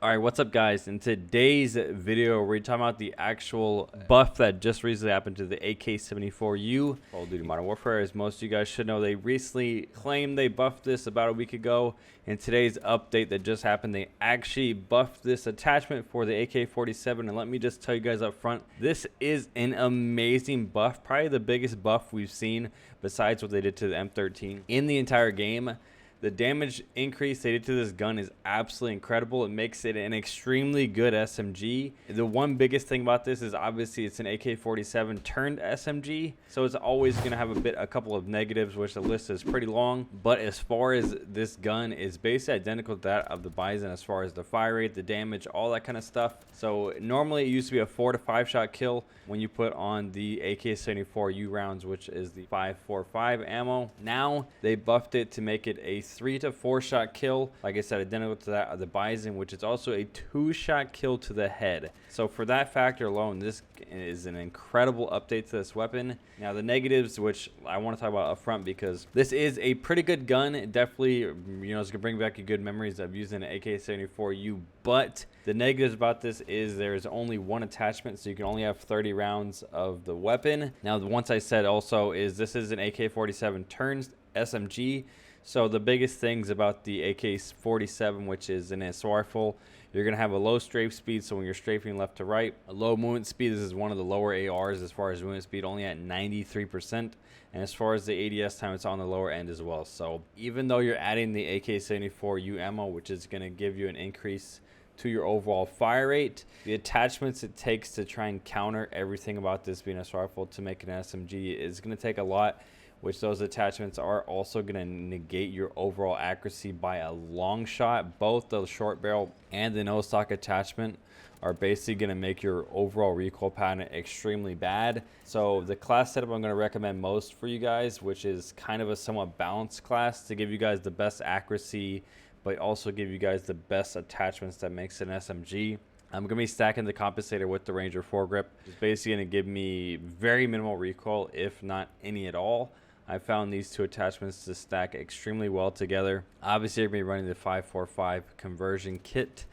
All right, what's up, guys? In today's video, we're talking about the actual buff that just recently happened to the AK-47U Call of Duty Modern Warfare. As most of you guys should know, they recently claimed they buffed this about a week ago. In today's update that just happened, they actually buffed this attachment for the AK-47. And let me just tell you guys up front, this is an amazing buff, probably the biggest buff we've seen besides what they did to the M13 in the entire game. The damage increase they did to this gun is absolutely incredible. It makes it an extremely good SMG. The one biggest thing about this is obviously it's an AK-47 turned SMG, so it's always going to have a couple of negatives, which the list is pretty long. But as far as this gun is basically identical to that of the Bison as far as the fire rate, the damage, all that kind of stuff. So normally it used to be a 4 to 5 shot kill when you put on the AK-74U rounds, which is the 5.45 ammo. Now they buffed it to make it a 3 to 4 shot kill, like I said, identical to that of the Bison, which is also a 2 shot kill to the head. So for that factor alone, this is an incredible update to this weapon. Now the negatives, which I want to talk about up front, because this is a pretty good gun. It definitely, you know, it's gonna bring back your good memories of using an AK-74U. But the negatives about this is there's only one attachment, so you can only have 30 rounds of the weapon. Now the ones I said also is this is an AK-47 turns SMG. So the biggest things about the AK-47, which is an assault rifle, you're going to have a low strafe speed, so when you're strafing left to right. A low movement speed, this is one of the lower ARs as far as movement speed, only at 93%. And as far as the ADS time, it's on the lower end as well. So even though you're adding the AK-74U ammo, which is going to give you an increase to your overall fire rate, the attachments it takes to try and counter everything about this being a assault rifle to make an SMG is going to take a lot, which those attachments are also going to negate your overall accuracy by a long shot. Both the short barrel and the no stock attachment are basically going to make your overall recoil pattern extremely bad. So the class setup I'm going to recommend most for you guys, which is kind of a somewhat balanced class to give you guys the best accuracy, but also give you guys the best attachments that makes an SMG. I'm going to be stacking the compensator with the Ranger foregrip. It's basically going to give me very minimal recoil, if not any at all. I found these two attachments to stack extremely well together. Obviously, you're going to be running the 5.45 conversion kit.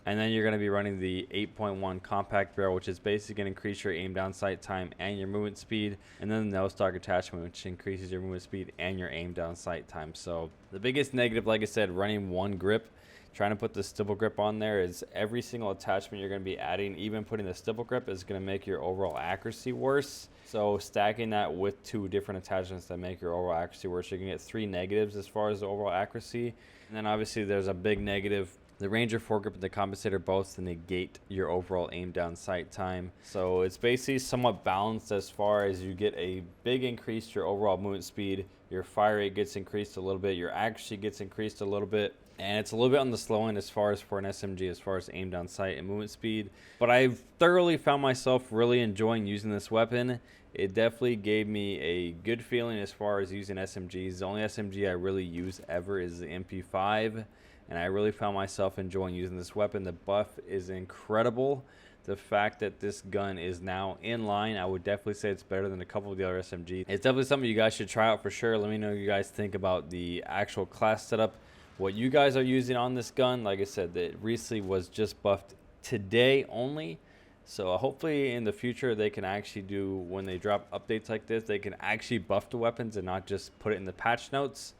And then you're going to be running the 8.1 compact barrel, which is basically going to increase your aim down sight time and your movement speed. And then the no stock attachment, which increases your movement speed and your aim down sight time. So the biggest negative, like I said, running one grip, trying to put the stipple grip on there, is every single attachment you're going to be adding, even putting the stipple grip, is going to make your overall accuracy worse. So stacking that with two different attachments that make your overall accuracy worse, you can get 3 negatives as far as the overall accuracy. And then obviously there's a big negative. The Ranger foregrip and the compensator both negate your overall aim down sight time. So it's basically somewhat balanced as far as you get a big increase to your overall movement speed, your fire rate gets increased a little bit, your accuracy gets increased a little bit, and it's a little bit on the slow end as far as for an SMG, as far as aim down sight and movement speed. But I've thoroughly found myself really enjoying using this weapon. It definitely gave me a good feeling as far as using SMGs. The only SMG I really use ever is the MP5, and I really found myself enjoying using this weapon. The buff is incredible. The fact that this gun is now in line, I would definitely say it's better than a couple of the other SMGs. It's definitely something you guys should try out for sure. Let me know what you guys think about the actual class setup, what you guys are using on this gun. Like I said, that recently was just buffed today only. So hopefully in the future they can actually do, when they drop updates like this, they can actually buff the weapons and not just put it in the patch notes.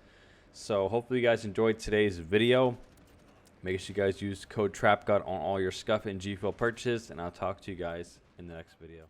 So hopefully you guys enjoyed today's video. Make sure you guys use code Trapgod on all your scuff and GFUEL purchases, and I'll talk to you guys in the next video.